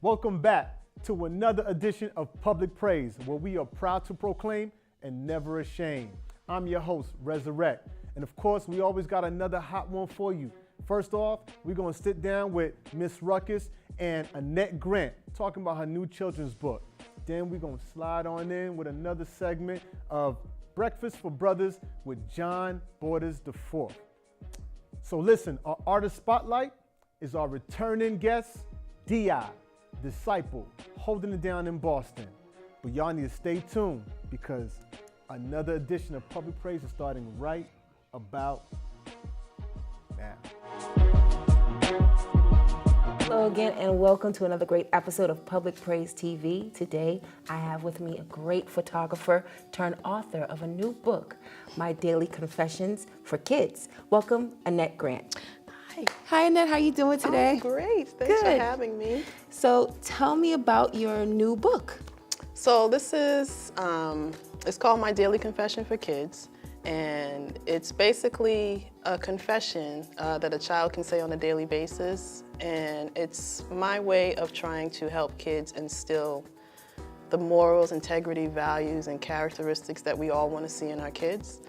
Welcome back to another edition of Public Praise, where we are proud to proclaim and never ashamed. I'm your host, Resurrect. And of course, we always got another hot one for you. First off, we're going to sit down with Miss Ruckus and Annette Grant talking about her new children's book. Then we're going to slide on in with another segment of Breakfast for Brothers with John Borders IV. So listen, our artist spotlight is our returning guest, D.I., Disciple, holding it down in Boston. But y'all need to stay tuned because another edition of Public Praise is starting right about now. Hello again and welcome to another great episode of Public Praise TV. Today I have with me a great photographer turned author of a new book, My Daily Confessions for Kids. Welcome, Annette Grant. Hi Annette, how you doing today? Oh, great, thanks for having me. So tell me about your new book. So this is, it's called My Daily Confession for Kids, and it's basically a confession that a child can say on a daily basis, and it's my way of trying to help kids instill the morals, integrity, values, and characteristics that we all want to see in our kids.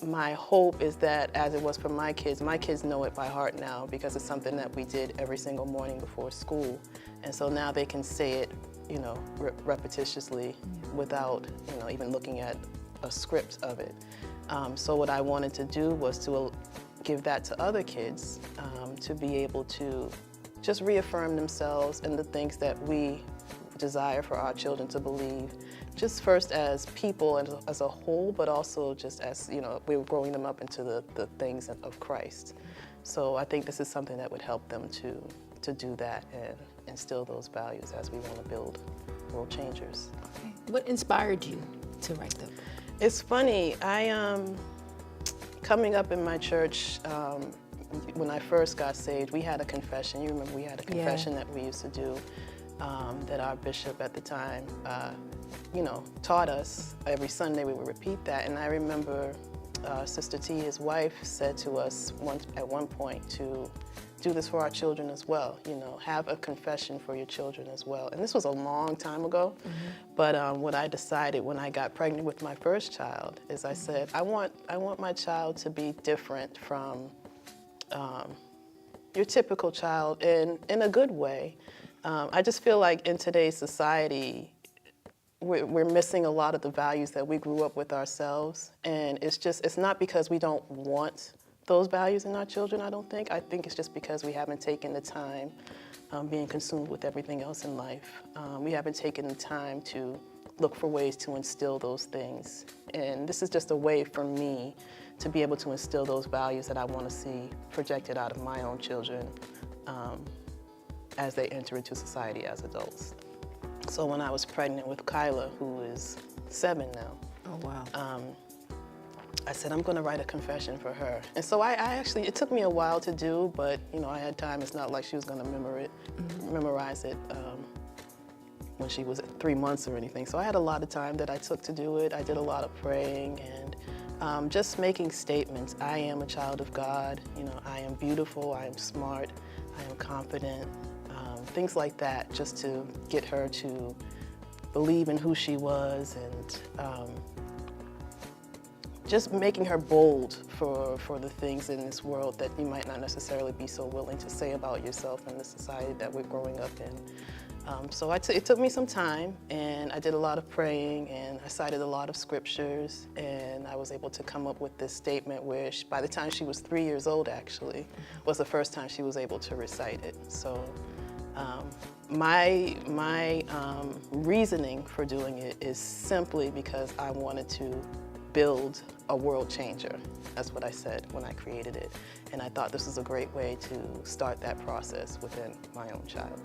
My hope is that, as it was for my kids know it by heart now because it's something that we did every single morning before school. And so now they can say it, repetitiously without, even looking at a script of it. So what I wanted to do was to give that to other kids, to be able to just reaffirm themselves in the things that we desire for our children to believe, just first as people and as a whole, but also just as, we're growing them up into the things of Christ. So I think this is something that would help them to do that and instill those values as we want to build world changers. Okay. What inspired you to write them? It's funny, coming up in my church, when I first got saved, we had a confession. You remember we had a confession that we used to do. That our bishop at the time, taught us. Every Sunday we would repeat that. And I remember Sister T, his wife, said to us at one point to do this for our children as well. Have a confession for your children as well. And this was a long time ago. But what I decided when I got pregnant with my first child is I said, I want my child to be different from your typical child in a good way. I just feel like in today's society, we're missing a lot of the values that we grew up with ourselves. And it's not because we don't want those values in our children, I don't think. I think it's just because we haven't taken the time being consumed with everything else in life. We haven't taken the time to look for ways to instill those things. And this is just a way for me to be able to instill those values that I want to see projected out of my own children. As they enter into society as adults. So when I was pregnant with Kyla, who is 7 now, Oh, wow. I said, I'm gonna write a confession for her. And so I actually, it took me a while to do, but I had time. It's not like she was gonna memorize it when she was 3 months or anything. So I had a lot of time that I took to do it. I did a lot of praying and just making statements. I am a child of God. I am beautiful, I am smart, I am confident. Things like that, just to get her to believe in who she was and just making her bold for the things in this world that you might not necessarily be so willing to say about yourself in the society that we're growing up in. So it took me some time, and I did a lot of praying, and I cited a lot of scriptures, and I was able to come up with this statement where by the time she was 3 years old, actually, was the first time she was able to recite it. So my reasoning for doing it is simply because I wanted to build a world changer. That's what I said when I created it. And I thought this was a great way to start that process within my own child.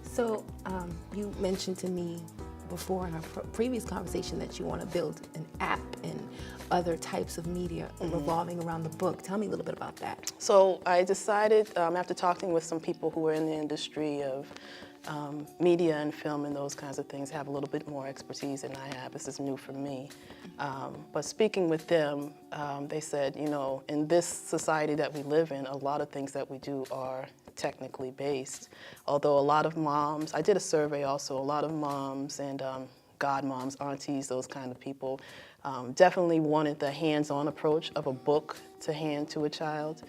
So you mentioned to me before in our previous conversation that you want to build an app and other types of media revolving around the book. Tell me a little bit about that. So I decided, after talking with some people who are in the industry of media and film and those kinds of things, have a little bit more expertise than I have. This is new for me. But speaking with them, they said, in this society that we live in, a lot of things that we do are technically based. Although a lot of moms, I did a survey also, a lot of moms and godmoms, aunties, those kind of people, definitely wanted the hands-on approach of a book to hand to a child.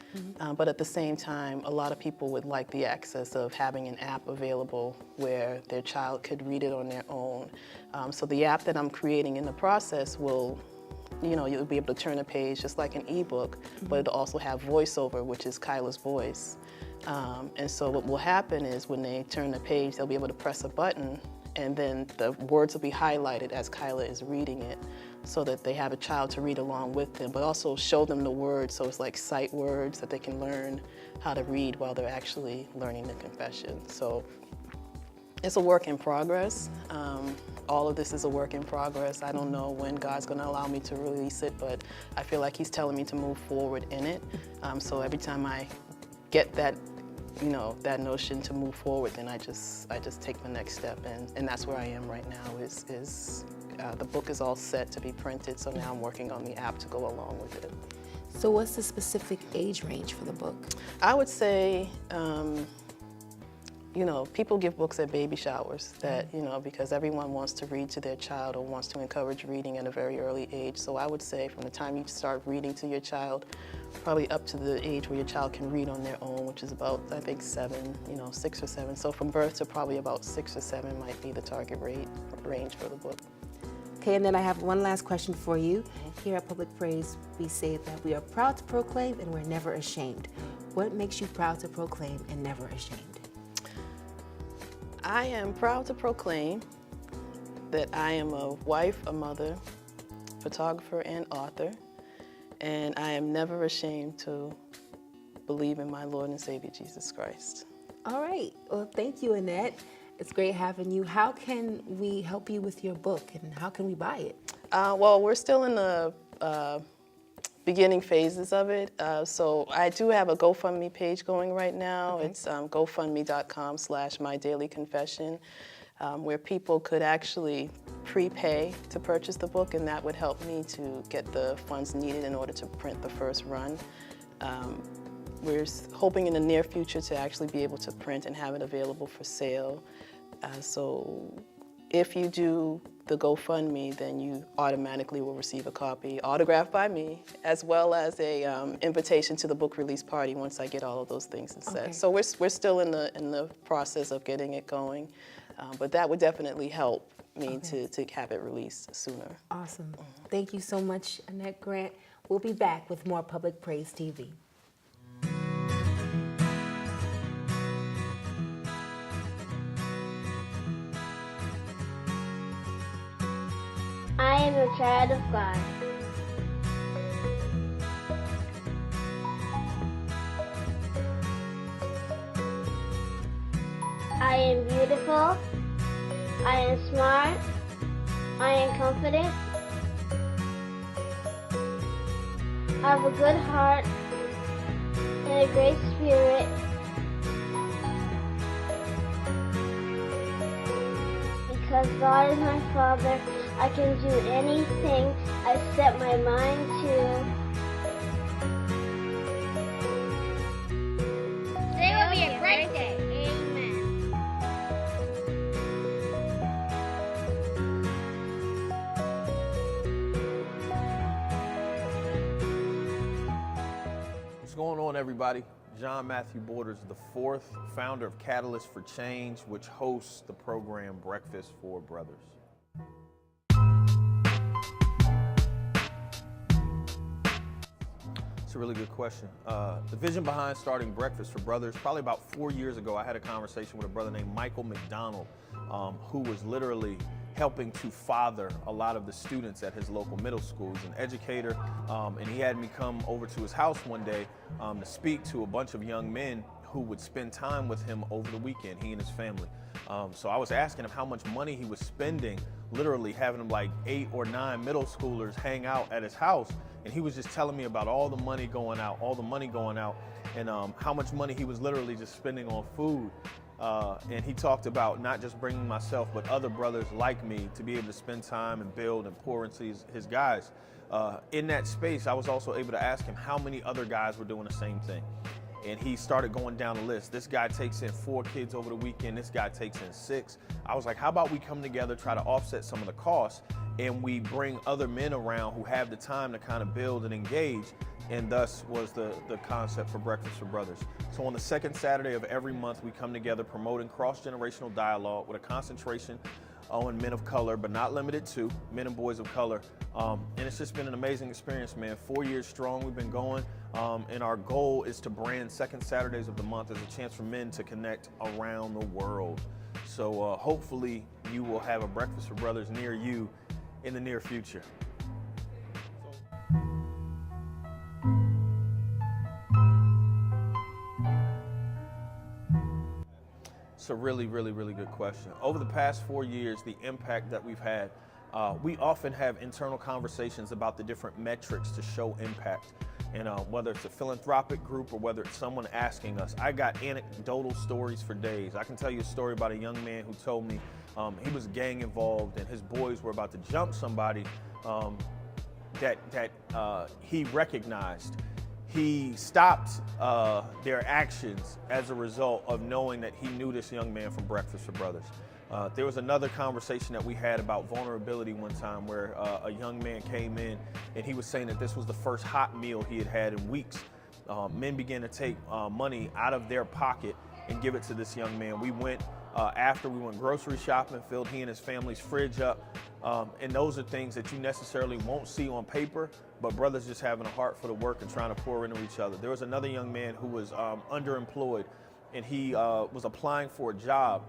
But at the same time, a lot of people would like the access of having an app available where their child could read it on their own. So the app that I'm creating in the process will, you'll be able to turn a page just like an ebook, but it'll also have voiceover, which is Kyla's voice. And so what will happen is when they turn the page, they'll be able to press a button, and then the words will be highlighted as Kyla is reading it, so that they have a child to read along with them, but also show them the words, so it's like sight words that they can learn how to read while they're actually learning the confession. So it's a work in progress. All of this is a work in progress. I don't know when God's gonna allow me to release it, but I feel like He's telling me to move forward in it. So every time I get that, that notion to move forward, then I just take the next step, and that's where I am right now. The book is all set to be printed, so now I'm working on the app to go along with it. So what's the specific age range for the book? I would say, people give books at baby showers that, because everyone wants to read to their child or wants to encourage reading at a very early age. So I would say from the time you start reading to your child, probably up to the age where your child can read on their own, which is about, I think, 6 or 7. So from birth to probably about 6 or 7 might be the target range for the book. Okay, and then I have one last question for you. Here at Public Praise, we say that we are proud to proclaim and we're never ashamed. What makes you proud to proclaim and never ashamed? I am proud to proclaim that I am a wife, a mother, photographer, and author, and I am never ashamed to believe in my Lord and Savior, Jesus Christ. All right, well, thank you, Annette. It's great having you. How can we help you with your book, and how can we buy it? Well, we're still in the beginning phases of it. So I do have a GoFundMe page going right now. Okay. It's gofundme.com/mydailyconfession, where people could actually prepay to purchase the book, and that would help me to get the funds needed in order to print the first run. We're hoping in the near future to actually be able to print and have it available for sale. So if you do the GoFundMe, then you automatically will receive a copy autographed by me, as well as a invitation to the book release party once I get all of those things set. Okay. So we're still in the process of getting it going, but that would definitely help me to have it released sooner. Awesome. Thank you so much, Annette Grant. We'll be back with more Public Praise TV. I am a child of God. I am beautiful. I am smart. I am confident. I have a good heart and a great spirit. Because God is my Father, I can do anything I set my mind to. Today will be a great day. Amen. What's going on, everybody? John Matthew Borders, the 4th founder of Catalyst for Change, which hosts the program Breakfast for Brothers. It's a really good question. The vision behind starting Breakfast for Brothers, probably about 4 years ago, I had a conversation with a brother named Michael McDonald, who was literally helping to father a lot of the students at his local middle school. He's an educator, and he had me come over to his house one day to speak to a bunch of young men who would spend time with him over the weekend, he and his family. So I was asking him how much money he was spending, literally having him like 8 or 9 middle schoolers hang out at his house. And he was just telling me about all the money going out, and how much money he was literally just spending on food. And he talked about not just bringing myself, but other brothers like me to be able to spend time and build and pour into his guys. In that space, I was also able to ask him how many other guys were doing the same thing. And he started going down the list. This guy takes in 4 kids over the weekend. This guy takes in 6. I was like, how about we come together, try to offset some of the costs, and we bring other men around who have the time to kind of build and engage. And thus was the concept for Breakfast for Brothers. So on the second Saturday of every month, we come together promoting cross-generational dialogue with a concentration on men of color, but not limited to men and boys of color. And it's just been an amazing experience, man. 4 years strong, we've been going. And our goal is to brand second Saturdays of the month as a chance for men to connect around the world. So hopefully you will have a Breakfast for Brothers near you in the near future. It's a really, really, really good question. Over the past 4 years, the impact that we've had, we often have internal conversations about the different metrics to show impact. And whether it's a philanthropic group or whether it's someone asking us, I got anecdotal stories for days. I can tell you a story about a young man who told me he was gang involved and his boys were about to jump somebody that he recognized. He stopped their actions as a result of knowing that he knew this young man from Breakfast for Brothers. There was another conversation that we had about vulnerability one time where a young man came in and he was saying that this was the first hot meal he had had in weeks. Men began to take money out of their pocket and give it to this young man. We went grocery shopping, filled he and his family's fridge up. And those are things that you necessarily won't see on paper, but brothers just having a heart for the work and trying to pour into each other. There was another young man who was underemployed and he was applying for a job.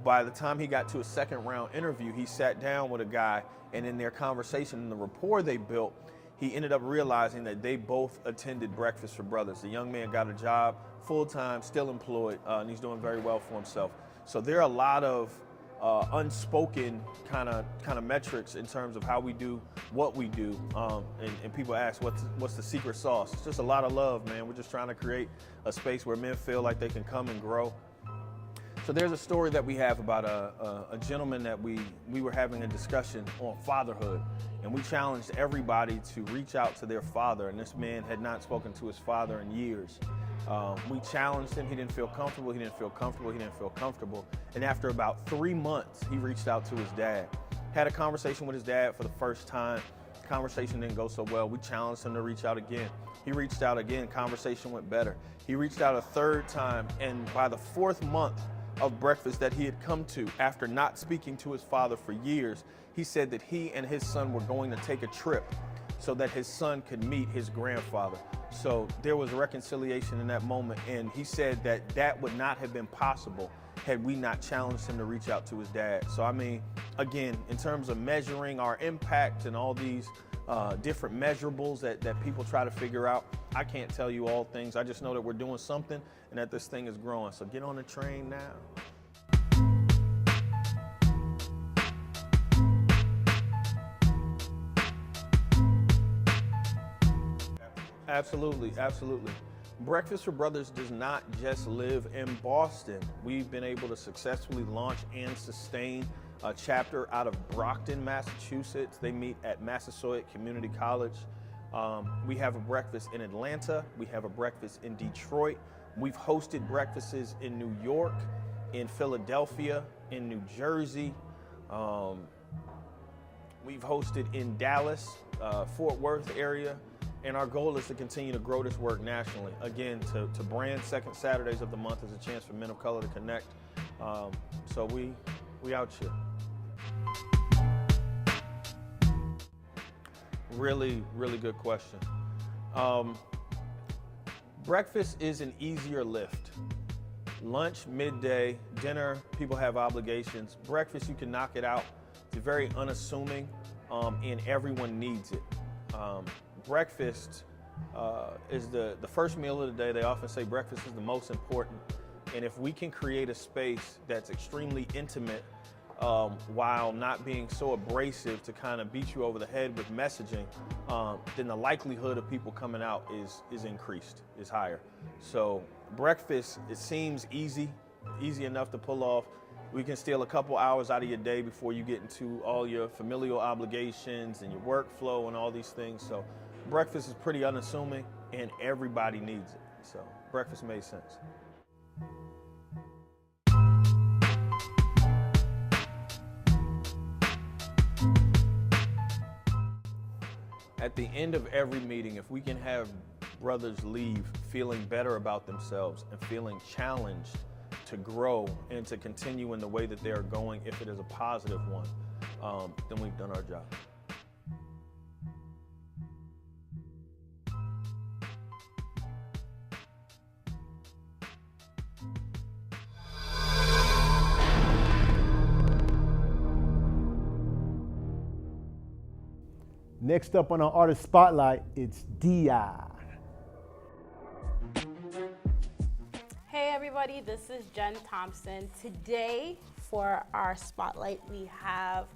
By the time he got to a second round interview, he sat down with a guy, and in their conversation and the rapport they built, he ended up realizing that they both attended Breakfast for Brothers. The young man got a job, full-time, still employed, and he's doing very well for himself. So there are a lot of unspoken kind of metrics in terms of how we do what we do. And people ask, what's the secret sauce? It's just a lot of love, man. We're just trying to create a space where men feel like they can come and grow. So there's a story that we have about a gentleman that we were having a discussion on fatherhood, and we challenged everybody to reach out to their father, and this man had not spoken to his father in years. We challenged him. He didn't feel comfortable. And after about 3 months, he reached out to his dad. Had a conversation with his dad for the first time. Conversation didn't go so well. We challenged him to reach out again. He reached out again. Conversation went better. He reached out a third time, and by the 4th month of Breakfast that he had come to after not speaking to his father for years, he said that he and his son were going to take a trip so that his son could meet his grandfather. So there was reconciliation in that moment, and he said that that would not have been possible had we not challenged him to reach out to his dad. So I mean, again, in terms of measuring our impact and all these different measurables that people try to figure out, I can't tell you all things. I just know that we're doing something and that this thing is growing. So get on the train now. Absolutely, absolutely. Breakfast for Brothers does not just live in Boston. We've been able to successfully launch and sustain a chapter out of Brockton, Massachusetts. They meet at Massasoit Community College. We have a breakfast in Atlanta. We have a breakfast in Detroit. We've hosted breakfasts in New York, in Philadelphia, in New Jersey. We've hosted in Dallas, Fort Worth area. And our goal is to continue to grow this work nationally. Again, to brand second Saturdays of the month as a chance for men of color to connect. So we out here. Really, really good question. Breakfast is an easier lift. Lunch, midday, dinner, people have obligations. Breakfast, you can knock it out. It's very unassuming, and everyone needs it. Breakfast is the first meal of the day. They often say breakfast is the most important. And if we can create a space that's extremely intimate while not being so abrasive to kind of beat you over the head with messaging, then the likelihood of people coming out is increased, is higher. So breakfast, it seems easy enough to pull off. We can steal a couple hours out of your day before you get into all your familial obligations and your workflow and all these things. So breakfast is pretty unassuming and everybody needs it. So breakfast made sense. At the end of every meeting, if we can have brothers leave feeling better about themselves and feeling challenged to grow and to continue in the way that they are going, if it is a positive one, then we've done our job. Next up on our artist spotlight, it's D.I. Hey everybody, this is Jen Thompson. Today for our spotlight, we have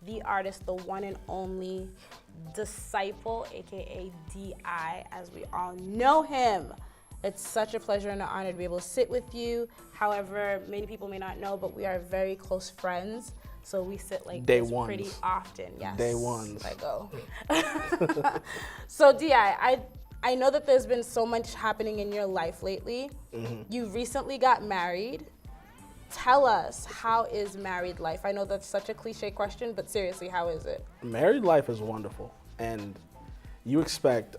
the artist, the one and only Disciple, aka D.I., as we all know him. It's such a pleasure and an honor to be able to sit with you. However, many people may not know, but we are very close friends. So we sit like Day this ones. pretty often. Yes. Day ones. I go. So D.I., I know that there's been so much happening in your life lately. Mm-hmm. You recently got married. Tell us, how is married life? I know that's such a cliche question, but seriously, how is it? Married life is wonderful, and you expect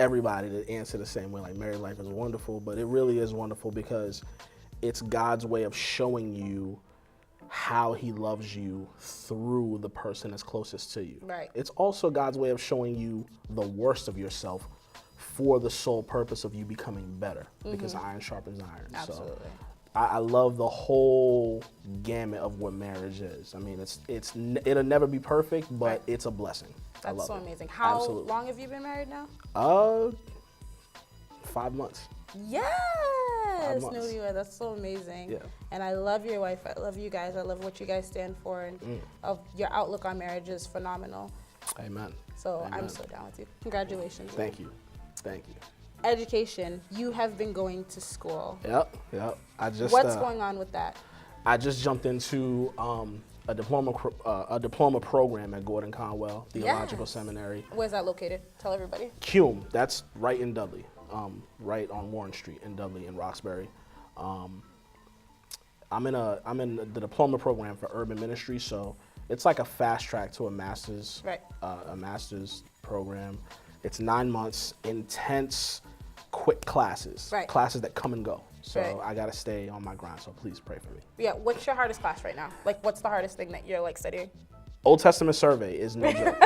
everybody to answer the same way, like married life is wonderful, but it really is wonderful because it's God's way of showing you how he loves you through the person that's closest to you. Right. It's also God's way of showing you the worst of yourself for the sole purpose of you becoming better, because iron sharpens iron. Absolutely. So I love the whole gamut of what marriage is. I mean, it'll never be perfect, but Right. it's a blessing. I That's love so it. amazing. How Absolutely. long have you been married now? 5 months. Yes, 5 months. newlywed. That's so amazing. Yeah. And I love your wife. I love you guys. I love what you guys stand for, and of your outlook on marriage is phenomenal. Amen. So Amen. I'm so down with you. Congratulations. Thank you. Thank you. Education. You have been going to school. Yep. What's going on with that? I just jumped into a diploma program at Gordon Conwell Theological Yes. Seminary. Where's that located? Tell everybody. CUME, that's right in Dudley, right on Warren Street in Dudley in Roxbury. I'm in the diploma program for urban ministry, so it's like a fast track to a master's, Right. A master's program. It's 9 months, intense, quick classes, Right. classes that come and go. So Right. I gotta stay on my grind. So please pray for me. Yeah. What's your hardest class right now? Like, what's the hardest thing that you're like studying? Old Testament survey is no joke.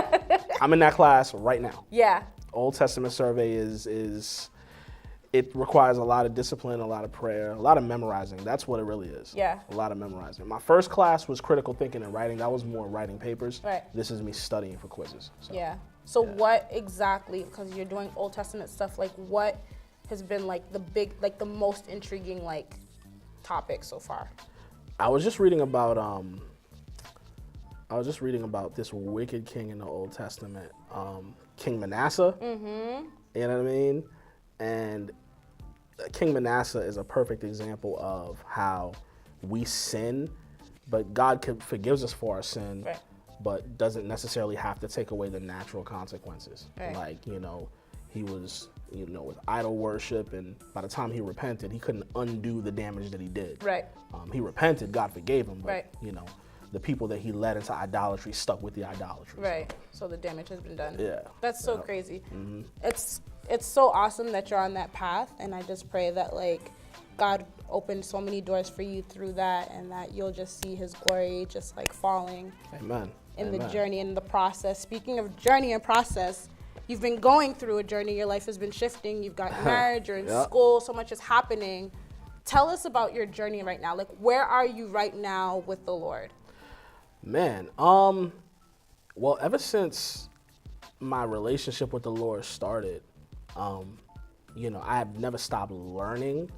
I'm in that class right now. Yeah. Old Testament survey is it requires a lot of discipline, a lot of prayer, a lot of memorizing. That's what it really is. Yeah. A lot of memorizing. My first class was critical thinking and writing. That was more writing papers. Right. This is me studying for quizzes. So. Yeah. So what exactly, because you're doing Old Testament stuff, like what has been like the most intriguing like topic so far? I was just reading about this wicked king in the Old Testament, King Manasseh. Mm-hmm. You know what I mean? And King Manasseh is a perfect example of how we sin, but God forgives us for our sin, Right. but doesn't necessarily have to take away the natural consequences. Right. Like, he was, with idol worship, and by the time he repented, he couldn't undo the damage that he did. Right. He repented, God forgave him, but, Right. the people that he led into idolatry stuck with the idolatry. Right. So the damage has been done. Yeah. That's so crazy. Mm-hmm. It's so awesome that you're on that path, and I just pray that like God opened so many doors for you through that, and that you'll just see his glory just like falling Amen. in Amen. the journey and the process. Speaking of journey and process, you've been going through a journey. Your life has been shifting. You've gotten married. You're in Yep. school. So much is happening. Tell us about your journey right now. Like, where are you right now with the Lord? Man, well, ever since my relationship with the Lord started, I have never stopped learning,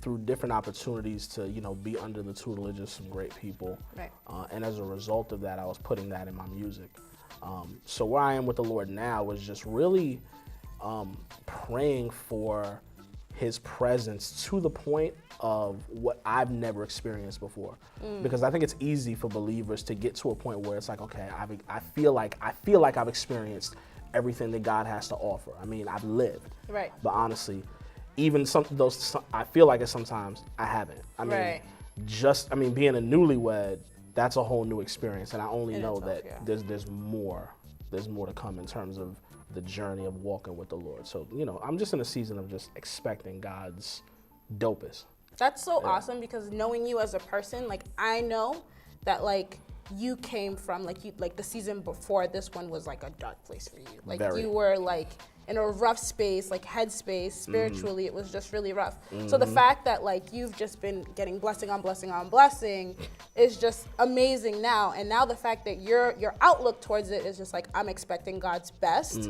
through different opportunities to, be under the tutelage of some great people. Right. And as a result of that, I was putting that in my music. So where I am with the Lord now is just really praying for his presence to the point of what I've never experienced before. Because I think it's easy for believers to get to a point where it's like, okay, I feel like I've experienced everything that God has to offer. I mean, I've lived. Right. But honestly, even I feel like it sometimes, I haven't. I mean, Right. being a newlywed, that's a whole new experience. And I only In know itself, that there's more to come in terms of the journey of walking with the Lord. So, I'm just in a season of just expecting God's dopest. That's so awesome, because knowing you as a person, like, I know that, like, you came from, like the season before this one was like a dark place for you. Like, Very. you were like in a rough space, like headspace, spiritually, it was just really rough. So the fact that like you've just been getting blessing on blessing on blessing is just amazing now. And now the fact that your outlook towards it is just like, I'm expecting God's best.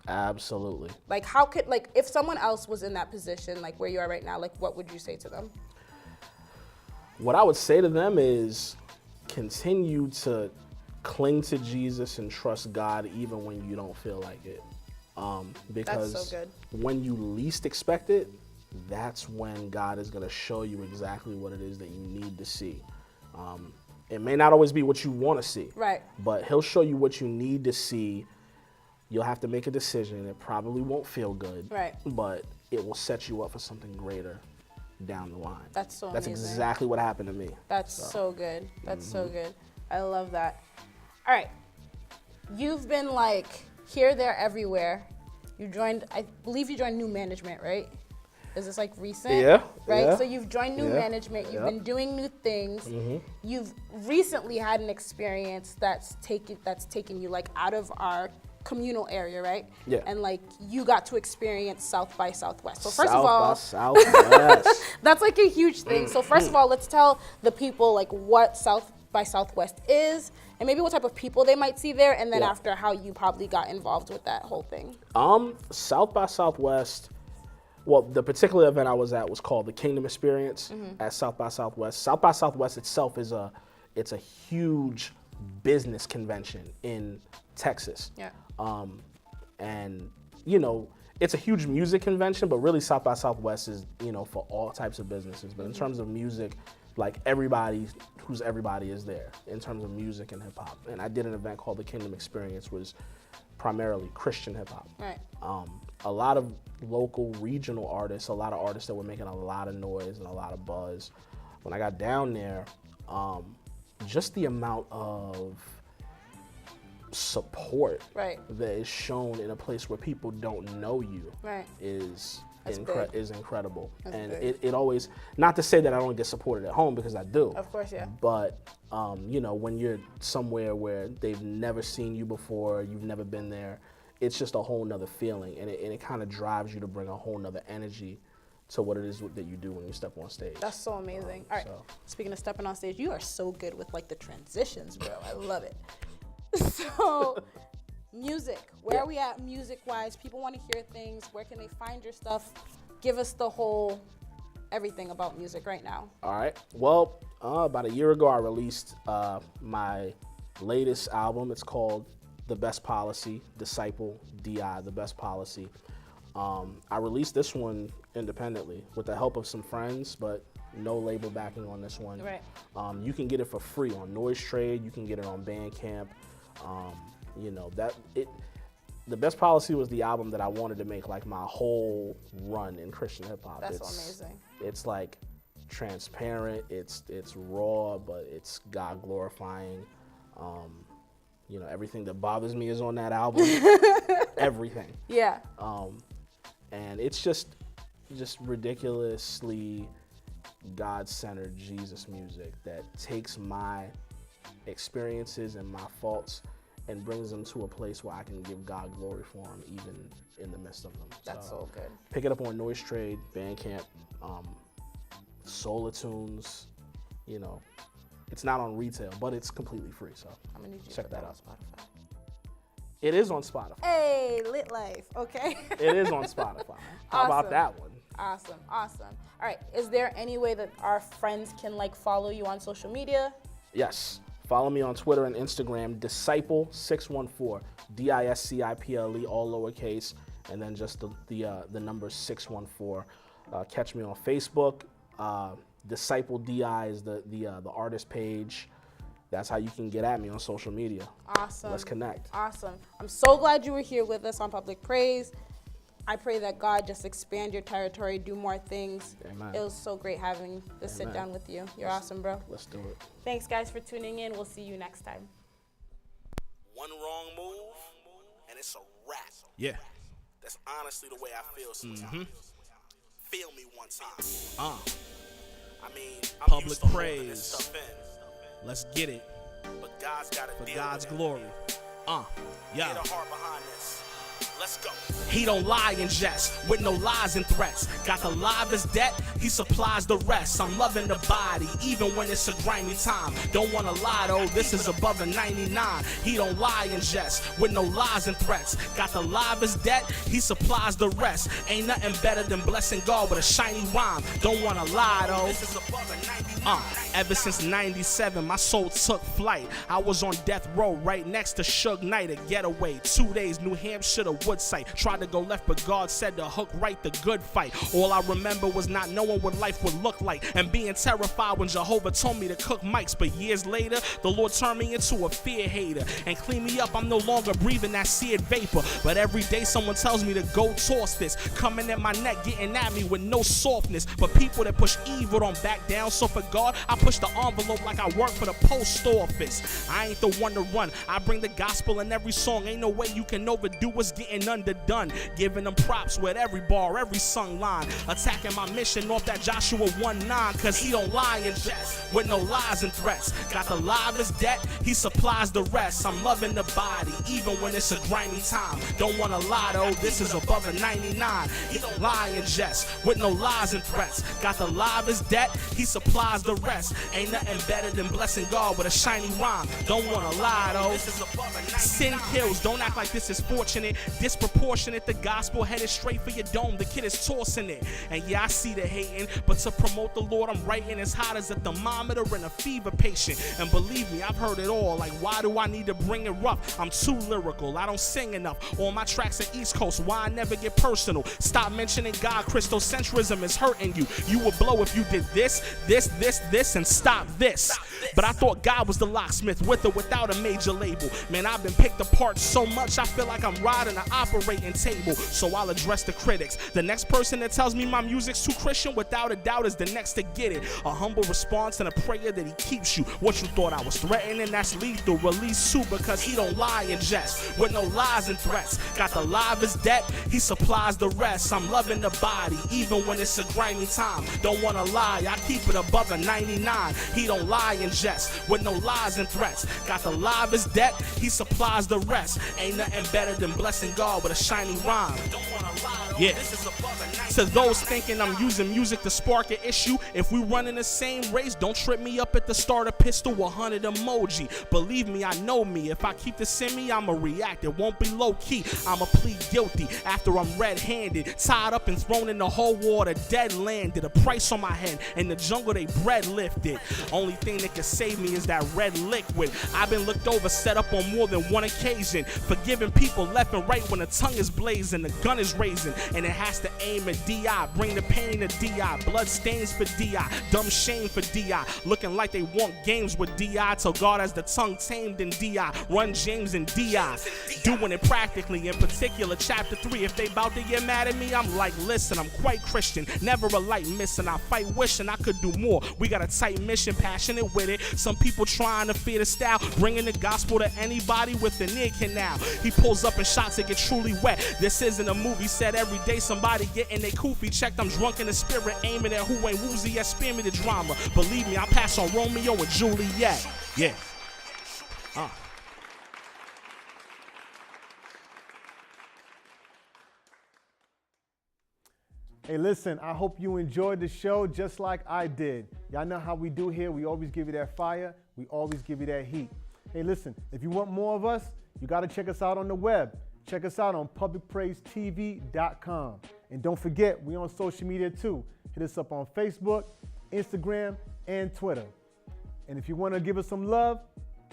Absolutely. Like, how could, like, if someone else was in that position, like where you are right now, like, what would you say to them? What I would say to them is continue to cling to Jesus and trust God even when you don't feel like it. Because That's so good. when you least expect it, that's when God is going to show you exactly what it is that you need to see. It may not always be what you want to see, Right. but he'll show you what you need to see. You'll have to make a decision. It probably won't feel good, Right. but it will set you up for something greater down the line. That's so That's amazing. exactly what happened to me. That's so good. That's so good. I love that. All right. You've been like here, there, everywhere. I believe you joined new management, right? Is this like recent? Yeah. Right? Yeah. So you've joined new management. You've been doing new things. You've recently had an experience that's taken you like out of our communal area, right? Yeah. And like you got to experience South by Southwest. So first of all, South by Southwest. that's like a huge thing. So first of all, let's tell the people like what South by Southwest is and maybe what type of people they might see there, and then after how you probably got involved with that whole thing. South by Southwest, well, the particular event I was at was called the Kingdom Experience at South by Southwest. South by Southwest itself is it's a huge business convention in Texas. Yeah. And it's a huge music convention, but really South by Southwest is, for all types of businesses. But in terms of music, like everybody is there in terms of music and hip hop. And I did an event called the Kingdom Experience, was primarily Christian hip hop. Right. A lot of local regional artists, a lot of artists that were making a lot of noise and a lot of buzz. When I got down there, just the amount of support Right. that is shown in a place where people don't know you Right. is That's big. incredible. That's and big. it always, not to say that I don't get supported at home, because I do. Of course, yeah. But when you're somewhere where they've never seen you before, you've never been there, it's just a whole nother feeling, and it kind of drives you to bring a whole nother energy to what it is that you do when you step on stage. That's so amazing. All right. Speaking of stepping on stage, you are so good with like the transitions, bro. I love it. So, music. Where are we at music-wise? People want to hear things. Where can they find your stuff? Give us the whole everything about music right now. All right. Well, about a year ago, I released my latest album. It's called The Best Policy, Disciple, D.I., The Best Policy. I released this one independently with the help of some friends, but no label backing on this one. Right. You can get it for free on Noise Trade. You can get it on Bandcamp. The Best Policy was the album that I wanted to make like my whole run in Christian hip hop. That's amazing. It's like transparent. It's raw, but it's God glorifying. Everything that bothers me is on that album. Everything. Yeah. And it's just ridiculously God-centered Jesus music that takes my experiences and my faults and brings them to a place where I can give God glory for them, even in the midst of them. That's so good. Pick it up on Noise Trade, Bandcamp, Solitunes. It's not on retail, but it's completely free. So I'm gonna need you to check put that on out. Spotify. It is on Spotify. Hey, Lit Life. Okay. It is on Spotify. How about Awesome. that one? Awesome. All right. Is there any way that our friends can like follow you on social media? Yes. Follow me on Twitter and Instagram, Disciple614, DISCIPLE, all lowercase, and then just the number 614. Catch me on Facebook. Disciple DI is the artist page. that's how you can get at me on social media. Awesome. Let's connect. Awesome. I'm so glad you were here with us on Public Praise. I pray that God just expand your territory, do more things. Amen. It was so great having this sit down with you. You're awesome, bro. Let's do it. Thanks, guys, for tuning in. We'll see you next time. One wrong move, and it's a wrap. Yeah. That's honestly the way I feel sometimes. Feel me one time. I mean, I'm Public used to holding praise. this stuff in, Let's get it but God's got to for deal God's with it. glory. Yeah. Get a heart behind this. Let's go. He don't lie and jest with no lies and threats. Got the livest debt, he supplies the rest. I'm loving the body, even when it's a grimy time. Don't wanna lie though, this is above a 99. He don't lie and jest with no lies and threats. Got the livest debt, he supplies the rest. Ain't nothing better than blessing God with a shiny rhyme. Don't wanna lie though. This is above a 99. Ever since 97, my soul took flight. I was on death row right next to Suge Knight, a getaway. 2 days, New Hampshire to Woodside. Tried to go left, but God said to hook right, the good fight. All I remember was not knowing what life would look like and being terrified when Jehovah told me to cook mics. But years later, the Lord turned me into a fear hater and cleaned me up. I'm no longer breathing that seared vapor. But every day someone tells me to go toss this, coming at my neck, getting at me with no softness. But people that push evil don't back down. So for God, I push the envelope like I work for the post office. I ain't the one to run. I bring the gospel in every song. Ain't no way you can overdo what's getting underdone. Giving them props with every bar, every sung line. Attacking my mission off that Joshua 1:9. Cause he don't lie and jest with no lies and threats. Got the livest debt, he supplies the rest. I'm loving the body, even when it's a grimy time. Don't wanna lie though, this is above a 99. He don't lie and jest with no lies and threats. Got the livest debt, he supplies the rest. Ain't nothing better than blessing God with a shiny rhyme. Don't wanna lie though. This is above a 99. Sin kills, don't act like this is fortunate. Disproportionate, the gospel headed straight for your dome. The kid is tossing it. And yeah, I see the hating, but to promote the Lord, I'm writing as hot as a thermometer and a fever patient. And believe me, I've heard it all. Like, why do I need to bring it rough? I'm too lyrical, I don't sing enough. All my tracks are East Coast, why I never get personal. Stop mentioning God, Christocentrism is hurting you. You would blow if you did this, and stop this. But I thought God was the locksmith, with or without a major label. Man, I've been picked apart so much, I feel like I'm riding an operating table. So I'll address the critics. The next person that tells me my music's too Christian, without a doubt, is the next to get it. A humble response and a prayer that he keeps you. What you thought I was threatening, that's lethal. Release suit because he don't lie and jest with no lies and threats. Got the livest debt, he supplies the rest. I'm loving the body, even when it's a grimy time. Don't wanna lie, I keep it above a 99. He don't lie and jest with no lies and threats. Got the livest debt, he supplies the rest. Ain't nothing better than blessing God with a shiny rhyme. Yeah. To those thinking I'm using music to spark an issue, if we run in the same race, don't trip me up at the start of pistol 100 emoji. Believe me, I know me. If I keep this in me, I'ma react. It won't be low key. I'ma plead guilty after I'm red-handed, tied up and thrown in the whole water, dead landed. A price on my head. In the jungle, they bread lifted. Only thing that can save me is that red liquid. I've been looked over, set up on more than one occasion, forgiving people left and right when the tongue is blazing, the gun is raising, and it has to aim at DI. Bring the pain to DI. Blood stains for DI. Dumb shame for DI. Looking like they want games with DI till God has the tongue tamed in DI. Run James and DI. Doing it practically. In particular, chapter 3. If they bout to get mad at me, I'm like, listen, I'm quite Christian. Never a light missing. I fight wishing I could do more. We got a tight mission, passionate with it. Some people trying to fear the style. Bringing the gospel to anybody with an ear canal. He pulls up and shots it get truly wet. This isn't a movie set every day. Somebody getting their koofy checked. I'm drunk in the spirit, aiming at who ain't woozy yet. Spare me the drama. Believe me, I'll pass on Romeo and Juliet. Yeah. Hey, listen, I hope you enjoyed the show just like I did. Y'all know how we do here. We always give you that fire. We always give you that heat. Hey, listen, if you want more of us, you got to check us out on the web. Check us out on publicpraisetv.com. And don't forget, we on social media too. Hit us up on Facebook, Instagram, and Twitter. And if you want to give us some love,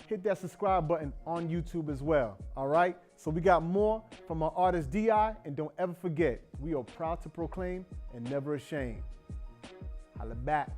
hit that subscribe button on YouTube as well. All right? So we got more from our artist DI, and don't ever forget, we are proud to proclaim and never ashamed. Holla back.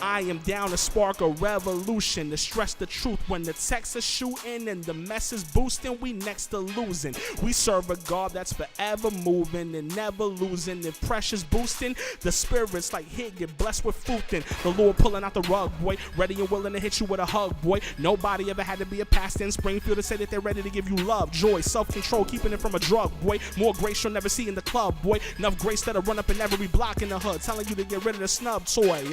I am down to spark a revolution, to stress the truth when the texts are shooting and the mess is boosting, we next to losing. We serve a God that's forever moving and never losing. If pressure's boosting, the spirit's like, here, get blessed with fruit then. The Lord pulling out the rug, boy, ready and willing to hit you with a hug, boy. Nobody ever had to be a pastor in Springfield to say that they're ready to give you love, joy, self-control, keeping it from a drug, boy. More grace you'll never see in the club, boy. Enough grace that'll run up in every block in the hood, telling you to get rid of the snub toy,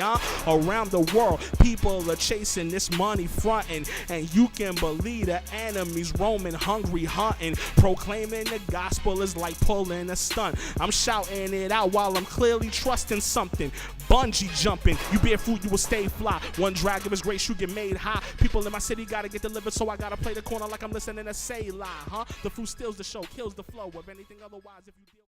Around the world, people are chasing this money fronting, and you can believe the enemies roaming, hungry, hunting. Proclaiming the gospel is like pulling a stunt. I'm shouting it out while I'm clearly trusting something. Bungee jumping, you bear fruit, you will stay fly. One drag of his grace, you get made high. People in my city gotta get delivered, so I gotta play the corner like I'm listening to Say Lie, The fruit steals the show, kills the flow of anything otherwise if you deal